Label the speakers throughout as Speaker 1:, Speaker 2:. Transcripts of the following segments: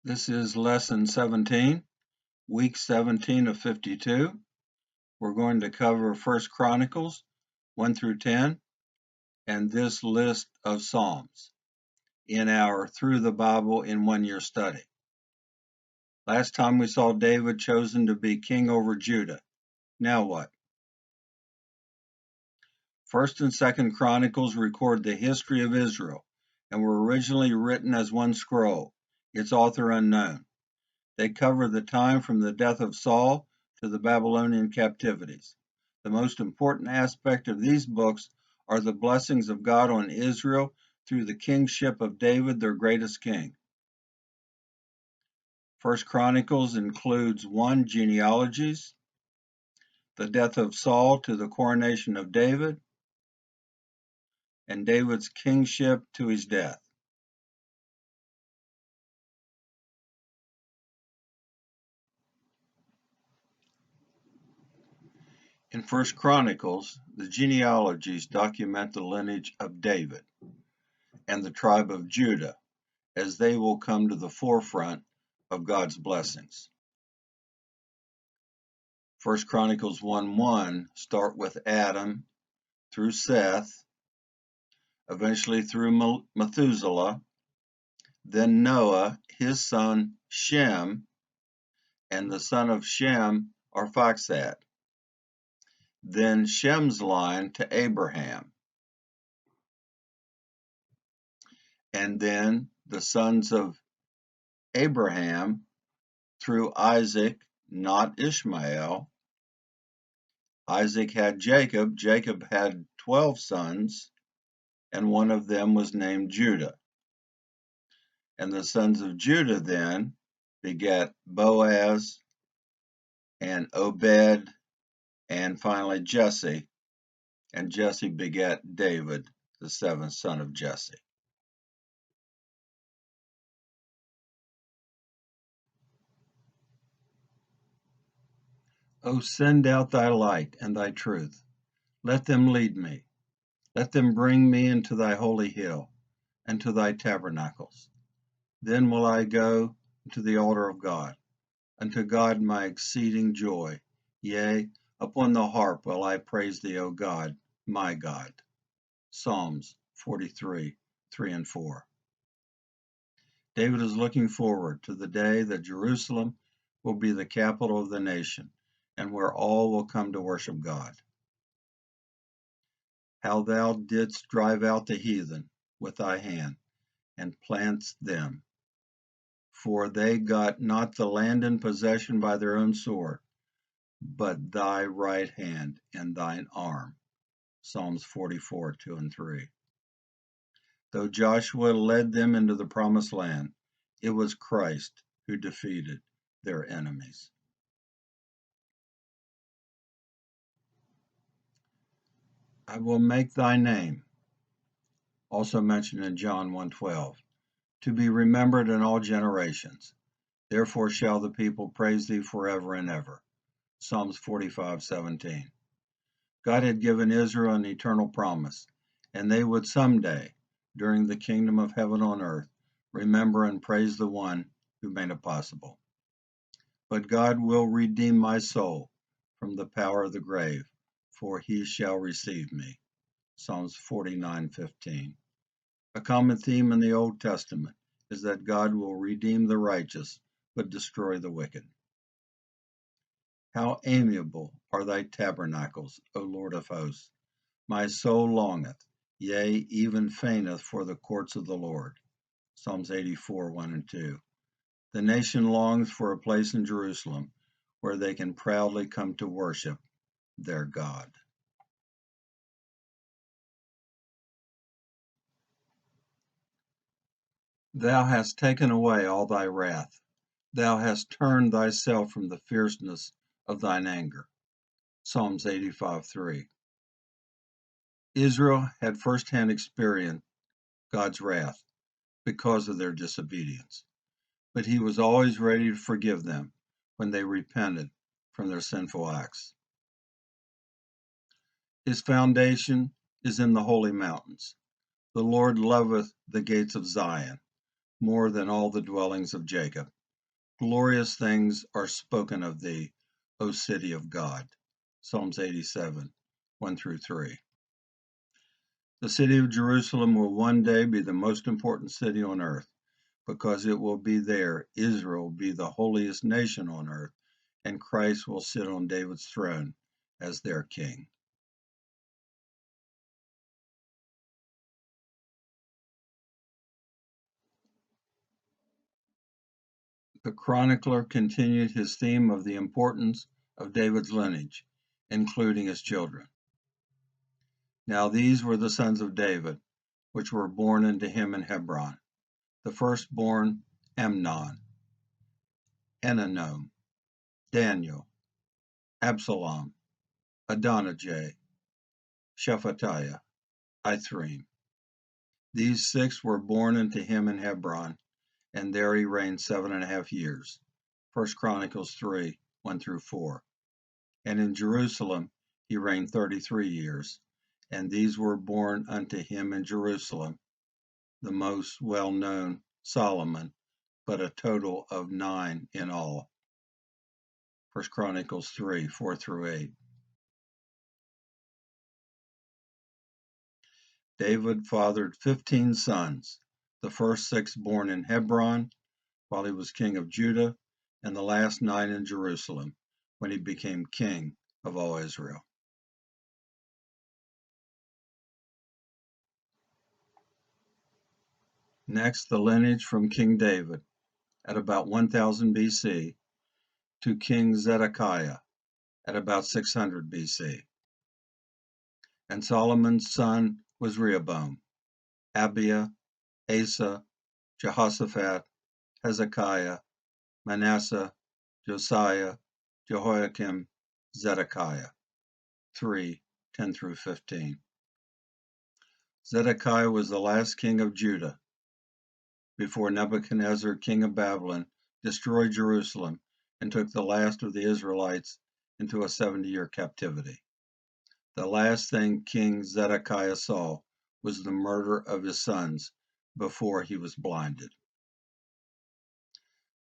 Speaker 1: This is lesson 17, week 17 of 52. We're going to cover 1 Chronicles 1 through 10 and this list of Psalms in our Through the Bible in 1 Year study. Last time we saw David chosen to be king over Judah. Now what? 1st and 2nd Chronicles record the history of Israel and were originally written as one scroll, its author unknown. They cover the time from the death of Saul to the Babylonian captivities. The most important aspect of these books are the blessings of God on Israel through the kingship of David, their greatest king. 1 Chronicles includes 1. Genealogies, the death of Saul to the coronation of David, and David's kingship to his death. In 1 Chronicles, the genealogies document the lineage of David and the tribe of Judah, as they will come to the forefront of God's blessings. 1 Chronicles 1:1 start with Adam through Seth, eventually through Methuselah, then Noah, his son Shem, and the son of Shem Arphaxad. Then Shem's line to Abraham, and then the sons of Abraham through Isaac, not Ishmael. Isaac had Jacob. Jacob had 12 sons, and one of them was named Judah. And the sons of Judah then begat Boaz and Obed, and finally Jesse. And Jesse begat David, the 7th son of Jesse. O send out thy light and thy truth. Let them lead me. Let them bring me into thy holy hill, and to thy tabernacles. Then will I go to the altar of God, unto God my exceeding joy. Yea, upon the harp will I praise thee, O God, my God. Psalms 43, 3 and 4. David is looking forward to the day that Jerusalem will be the capital of the nation, and where all will come to worship God. How thou didst drive out the heathen with thy hand, and plantest them. For they got not the land in possession by their own sword, but thy right hand and thine arm. Psalms 44, 2 and 3. Though Joshua led them into the promised land, it was Christ who defeated their enemies. I will make thy name, also mentioned in John 1:12, to be remembered in all generations. Therefore shall the people praise thee forever and ever. Psalms 45:17. God had given Israel an eternal promise, and they would someday, during the kingdom of heaven on earth, remember and praise the one who made it possible. But God will redeem my soul from the power of the grave, for he shall receive me. Psalms 49:15. A common theme in the Old Testament is that God will redeem the righteous, but destroy the wicked. How amiable are thy tabernacles, O Lord of hosts! My soul longeth, yea, even fainteth for the courts of the Lord. Psalms 84, 1 and 2. The nation longs for a place in Jerusalem where they can proudly come to worship their God. Thou hast taken away all thy wrath. Thou hast turned thyself from the fierceness of thine anger. Psalms 85:3. Israel had firsthand experienced God's wrath because of their disobedience, but he was always ready to forgive them when they repented from their sinful acts. His foundation is in the holy mountains. The Lord loveth the gates of Zion more than all the dwellings of Jacob. Glorious things are spoken of thee, O city of God. Psalms 87, 1 through 3. The city of Jerusalem will one day be the most important city on earth, because it will be there Israel will be the holiest nation on earth, and Christ will sit on David's throne as their king. The chronicler continued his theme of the importance of David's lineage, including his children. Now these were the sons of David, which were born unto him in Hebron. The firstborn, Amnon, Enonom, Daniel, Absalom, Adonijah, Shephatiah, Ithream. These 6 were born unto him in Hebron, and there he reigned 7.5 years. 1 Chronicles 3, 1 through 4. And in Jerusalem he reigned 33 years, and these were born unto him in Jerusalem, the most well-known Solomon, but a total of 9 in all. 1 Chronicles 3, 4 through 8. David fathered 15 sons, the first 6 born in Hebron while he was king of Judah, and the last 9 in Jerusalem when he became king of all Israel. Next, the lineage from King David at about 1000 BC to King Zedekiah at about 600 BC. And Solomon's son was Rehoboam, Abiah, Asa, Jehoshaphat, Hezekiah, Manasseh, Josiah, Jehoiakim, Zedekiah. 3, 10 through 15. Zedekiah was the last king of Judah before Nebuchadnezzar, king of Babylon, destroyed Jerusalem and took the last of the Israelites into a 70-year captivity. The last thing King Zedekiah saw was the murder of his sons before he was blinded.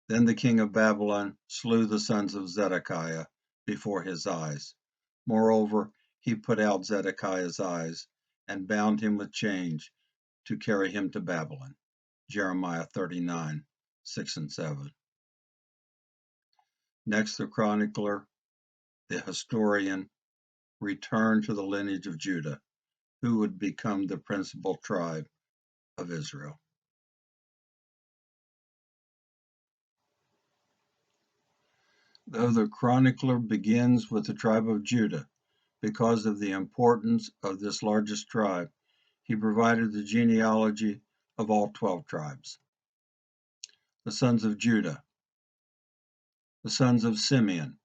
Speaker 1: Then the king of Babylon slew the sons of Zedekiah before his eyes. Moreover, he put out Zedekiah's eyes and bound him with chains to carry him to Babylon. Jeremiah 39, 6 and 7. Next, the chronicler, the historian, returned to the lineage of Judah, who would become the principal tribe of Israel. Though the chronicler begins with the tribe of Judah, because of the importance of this largest tribe, he provided the genealogy of all 12 tribes. The sons of Judah, the sons of Simeon,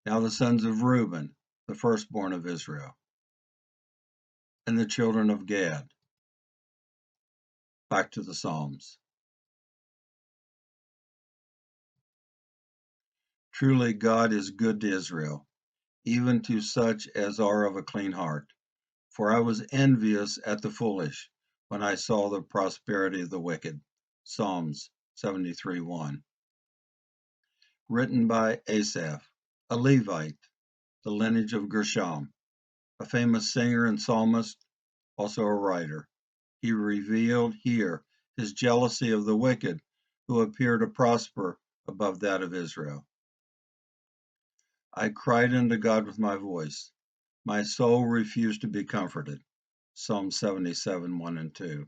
Speaker 1: now the sons of Reuben, the firstborn of Israel, and the children of Gad. Back to the Psalms. Truly God is good to Israel, even to such as are of a clean heart. For I was envious at the foolish when I saw the prosperity of the wicked. Psalms 73:1. Written by Asaph, a Levite, the lineage of Gershom, a famous singer and psalmist, also a writer. He revealed here his jealousy of the wicked who appear to prosper above that of Israel. I cried unto God with my voice. My soul refused to be comforted. Psalm 77, 1 and 2.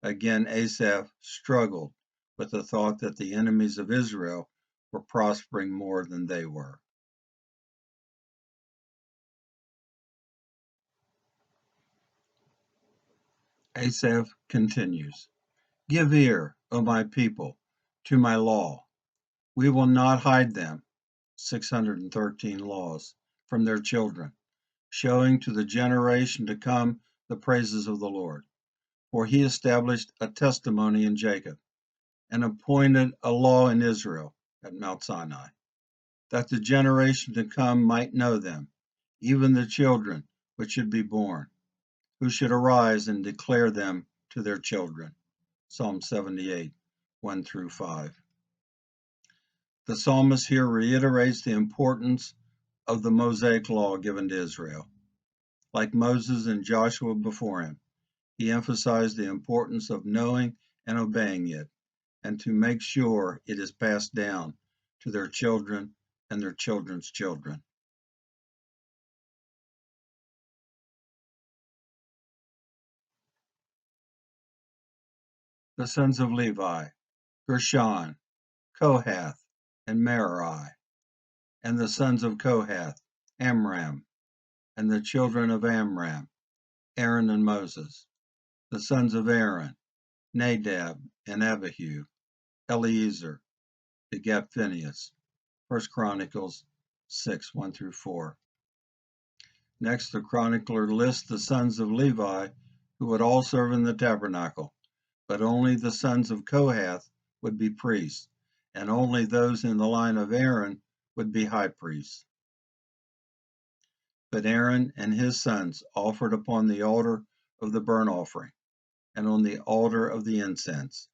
Speaker 1: Again, Asaph struggled with the thought that the enemies of Israel were prospering more than they were. Asaph continues, Give ear, O my people, to my law. We will not hide them, 613 laws, from their children, showing to the generation to come the praises of the Lord. For he established a testimony in Jacob, and appointed a law in Israel at Mount Sinai, that the generation to come might know them, even the children which should be born, who should arise and declare them to their children. Psalm 78, 1 through 5. The psalmist here reiterates the importance of the Mosaic law given to Israel. Like Moses and Joshua before him, he emphasized the importance of knowing and obeying it, and to make sure it is passed down to their children and their children's children. The sons of Levi: Gershon, Kohath, and Merari. And the sons of Kohath: Amram. And the children of Amram: Aaron and Moses. The sons of Aaron: Nadab and Abihu. Eleazar begat Phinehas. 1 Chronicles 6, 1-4. Next, the chronicler lists the sons of Levi who would all serve in the tabernacle, but only the sons of Kohath would be priests, and only those in the line of Aaron would be high priests. But Aaron and his sons offered upon the altar of the burnt offering and on the altar of the incense,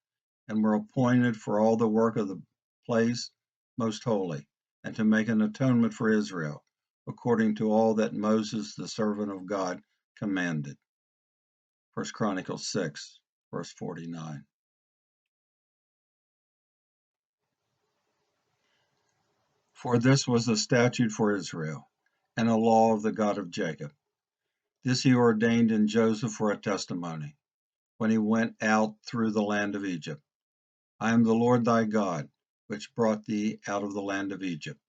Speaker 1: and were appointed for all the work of the place most holy, and to make an atonement for Israel, according to all that Moses, the servant of God, commanded. 1 Chronicles 6, verse 49. For this was a statute for Israel, and a law of the God of Jacob. This he ordained in Joseph for a testimony, when he went out through the land of Egypt. I am the Lord thy God, which brought thee out of the land of Egypt.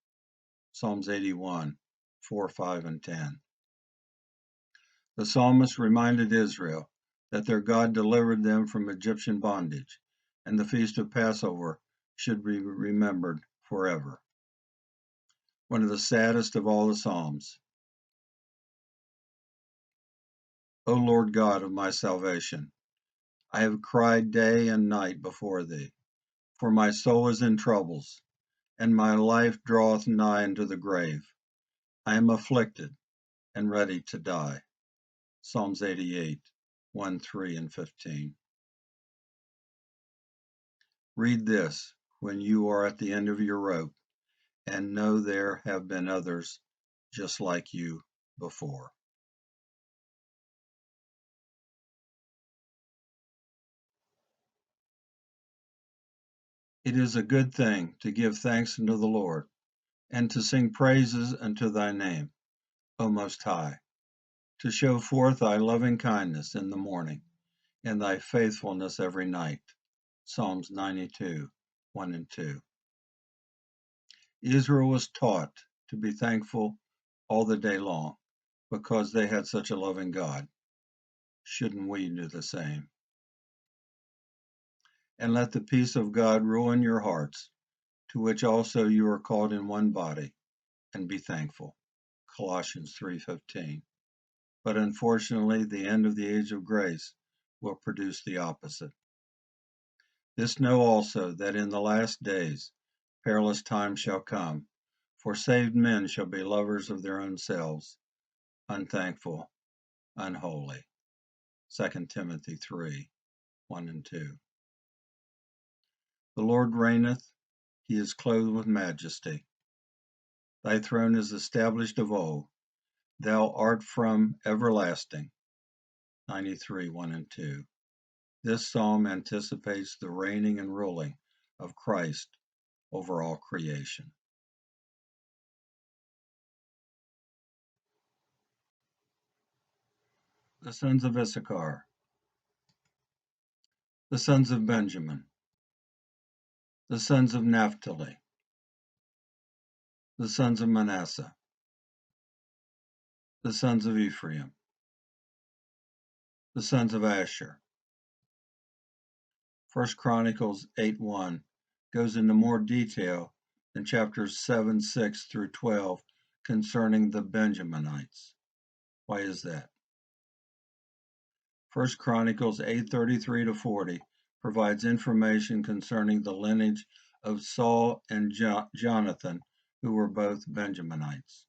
Speaker 1: Psalms 81, 4, 5, and 10. The psalmist reminded Israel that their God delivered them from Egyptian bondage, and the feast of Passover should be remembered forever. One of the saddest of all the Psalms. O Lord God of my salvation, I have cried day and night before thee, for my soul is in troubles, and my life draweth nigh unto the grave. I am afflicted and ready to die. Psalms 88, 1, 3, and 15. Read this when you are at the end of your rope, and know there have been others just like you before. It is a good thing to give thanks unto the Lord, and to sing praises unto thy name, O Most High, to show forth thy loving kindness in the morning, and thy faithfulness every night. Psalms 92, 1 and 2. Israel was taught to be thankful all the day long because they had such a loving God. Shouldn't we do the same? And let the peace of God rule in your hearts, to which also you are called in one body, and be thankful. Colossians 3:15. But unfortunately, the end of the age of grace will produce the opposite. This know also, that in the last days perilous times shall come, for saved men shall be lovers of their own selves, unthankful, unholy. 2 Timothy 3, 1 and 2. The Lord reigneth, he is clothed with majesty. Thy throne is established of old. Thou art from everlasting. 93, 1 and 2. This psalm anticipates the reigning and ruling of Christ over all creation. The sons of Issachar. The sons of Benjamin. The sons of Naphtali. The sons of Manasseh. The sons of Ephraim. The sons of Asher. 1 Chronicles 8:1 goes into more detail than chapters 7:6-12 concerning the Benjaminites. Why is that? 1 Chronicles 8:33-40 provides information concerning the lineage of Saul and Jonathan, who were both Benjaminites.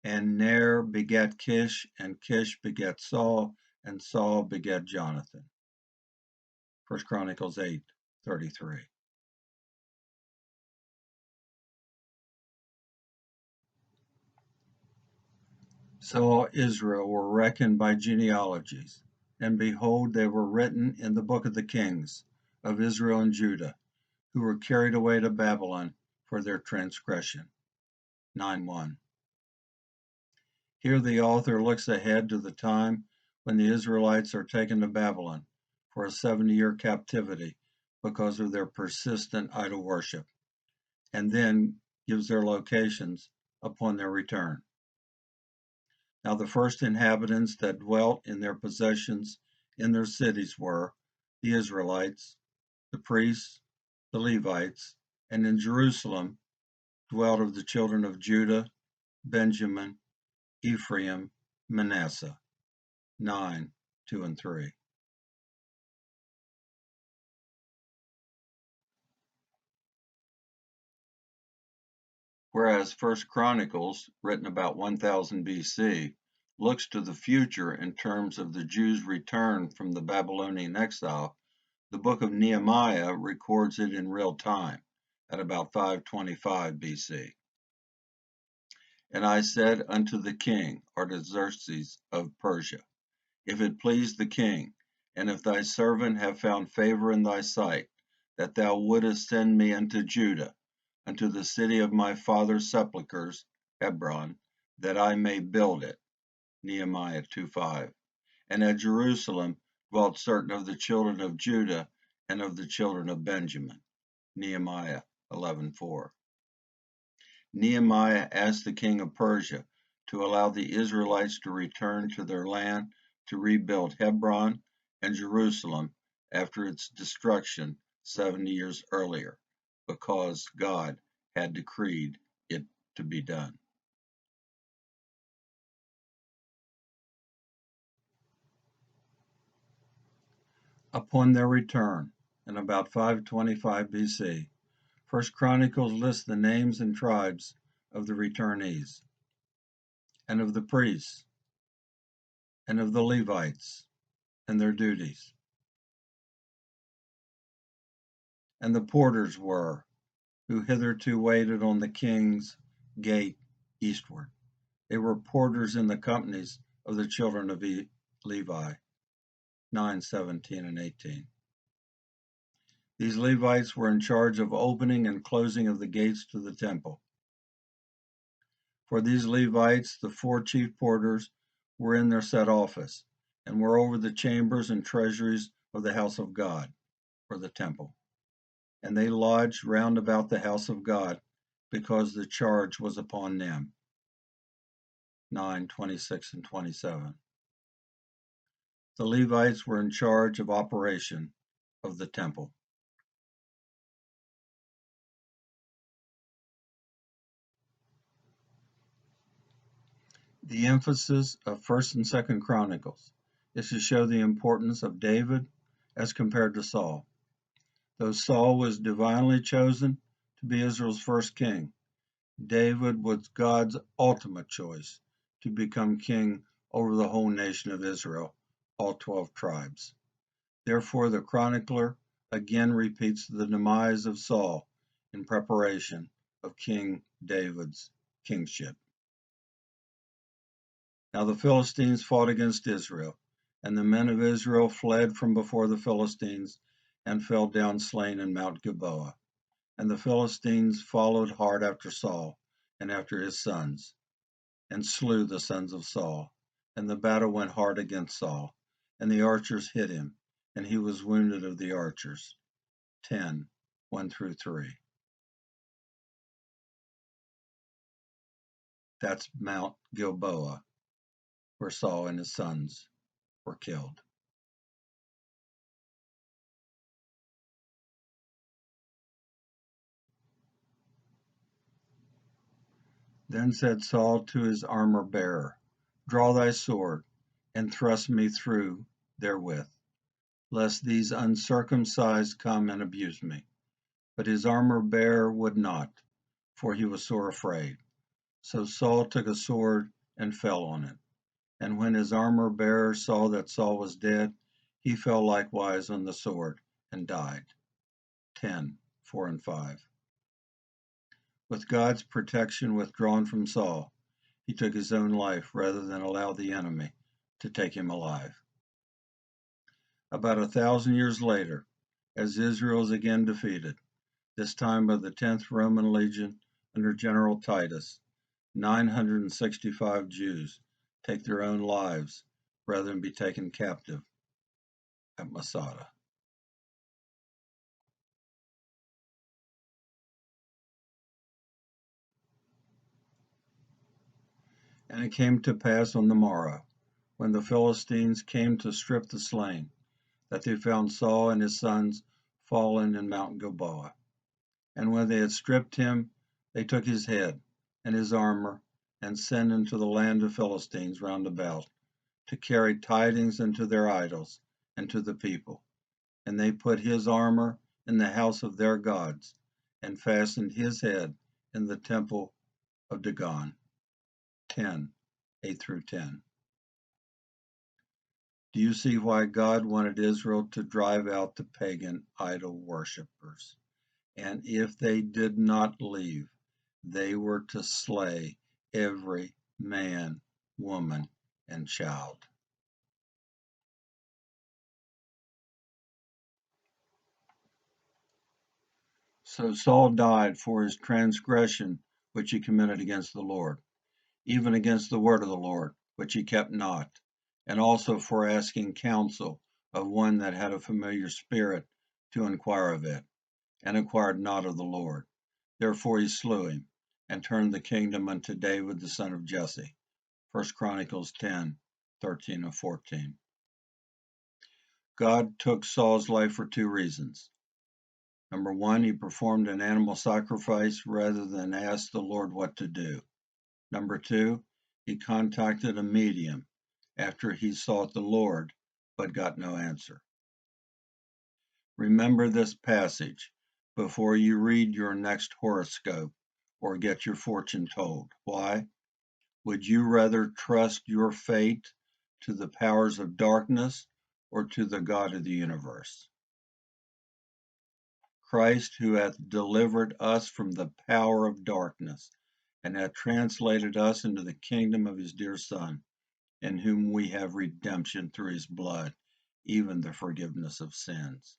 Speaker 1: And Ner begat Kish, and Kish begat Saul, and Saul begat Jonathan. 1 Chronicles 8:33. Saul, Israel were reckoned by genealogies, and behold, they were written in the book of the kings of Israel and Judah, who were carried away to Babylon for their transgression. 9:1. Here the author looks ahead to the time when the Israelites are taken to Babylon for a 70-year captivity because of their persistent idol worship, and then gives their locations upon their return. Now the first inhabitants that dwelt in their possessions in their cities were the Israelites, the priests, the Levites, and in Jerusalem dwelt of the children of Judah, Benjamin, Ephraim, Manasseh. 9:2 and 3. Whereas First Chronicles, written about 1000 BC, looks to the future in terms of the Jews' return from the Babylonian exile, the book of Nehemiah records it in real time at about 525 BC. And I said unto the king Artaxerxes of Persia, if it please the king, and if thy servant have found favor in thy sight, that thou wouldest send me unto Judah, unto the city of my father's sepulchres, Hebron, that I may build it. Nehemiah 2:5. And at Jerusalem dwelt certain of the children of Judah and of the children of Benjamin. Nehemiah 11:4. Nehemiah asked the king of Persia to allow the Israelites to return to their land to rebuild Hebron and Jerusalem after its destruction 70 years earlier, because God had decreed it to be done. Upon their return, in about 525 BC, First Chronicles lists the names and tribes of the returnees, and of the priests, and of the Levites, and their duties. And the porters were, who hitherto waited on the king's gate eastward. They were porters in the companies of the children of Levi. 9:17 and 18. These Levites were in charge of opening and closing of the gates to the temple. For these Levites, the 4 chief porters were in their set office, and were over the chambers and treasuries of the house of God, or the temple. And they lodged round about the house of God, because the charge was upon them. 9:26 and 27. The Levites were in charge of operation of the temple. The emphasis of First and Second Chronicles is to show the importance of David as compared to Saul. Though Saul was divinely chosen to be Israel's first king, David was God's ultimate choice to become king over the whole nation of Israel, all 12 tribes. Therefore, the chronicler again repeats the demise of Saul in preparation of King David's kingship. Now the Philistines fought against Israel, and the men of Israel fled from before the Philistines and fell down slain in Mount Gilboa. And the Philistines followed hard after Saul and after his sons, and slew the sons of Saul. And the battle went hard against Saul, and the archers hit him, and he was wounded of the archers. 10:1 through 3. That's Mount Gilboa, where Saul and his sons were killed. Then said Saul to his armor-bearer, Draw thy sword, and thrust me through therewith, lest these uncircumcised come and abuse me. But his armor-bearer would not, for he was sore afraid. So Saul took a sword and fell on it. And when his armor-bearer saw that Saul was dead, he fell likewise on the sword and died. 10:4 and 5. With God's protection withdrawn from Saul, he took his own life rather than allow the enemy to take him alive. About 1,000 years later, as Israel is again defeated, this time by the 10th Roman Legion under General Titus, 965 Jews take their own lives rather than be taken captive at Masada. And it came to pass on the morrow, when the Philistines came to strip the slain, that they found Saul and his sons fallen in Mount Gilboa. And when they had stripped him, they took his head and his armor, and sent into the land of Philistines round about, to carry tidings unto their idols and to the people. And they put his armor in the house of their gods, and fastened his head in the temple of Dagon. 10, 8 through 10. Do you see why God wanted Israel to drive out the pagan idol worshippers? And if they did not leave, they were to slay every man, woman, and child. So Saul died for his transgression which he committed against the Lord, even against the word of the Lord, which he kept not, and also for asking counsel of one that had a familiar spirit to inquire of it, and inquired not of the Lord. Therefore he slew him, and turned the kingdom unto David the son of Jesse. 1 Chronicles 10, 13 and 14. God took Saul's life for two reasons. Number one, he performed an animal sacrifice rather than ask the Lord what to do. Number two, he contacted a medium after he sought the Lord but got no answer. Remember this passage before you read your next horoscope or get your fortune told. Why? Would you rather trust your fate to the powers of darkness or to the God of the universe? Christ, who hath delivered us from the power of darkness, and hath translated us into the kingdom of his dear Son, in whom we have redemption through his blood, even the forgiveness of sins.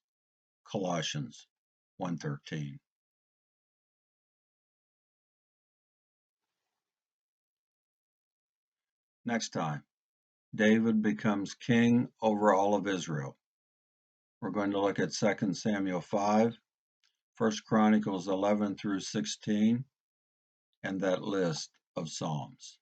Speaker 1: Colossians 1:13. Next time, David becomes king over all of Israel. We're going to look at 2 Samuel 5, 1 Chronicles 11 through 16, and that list of Psalms.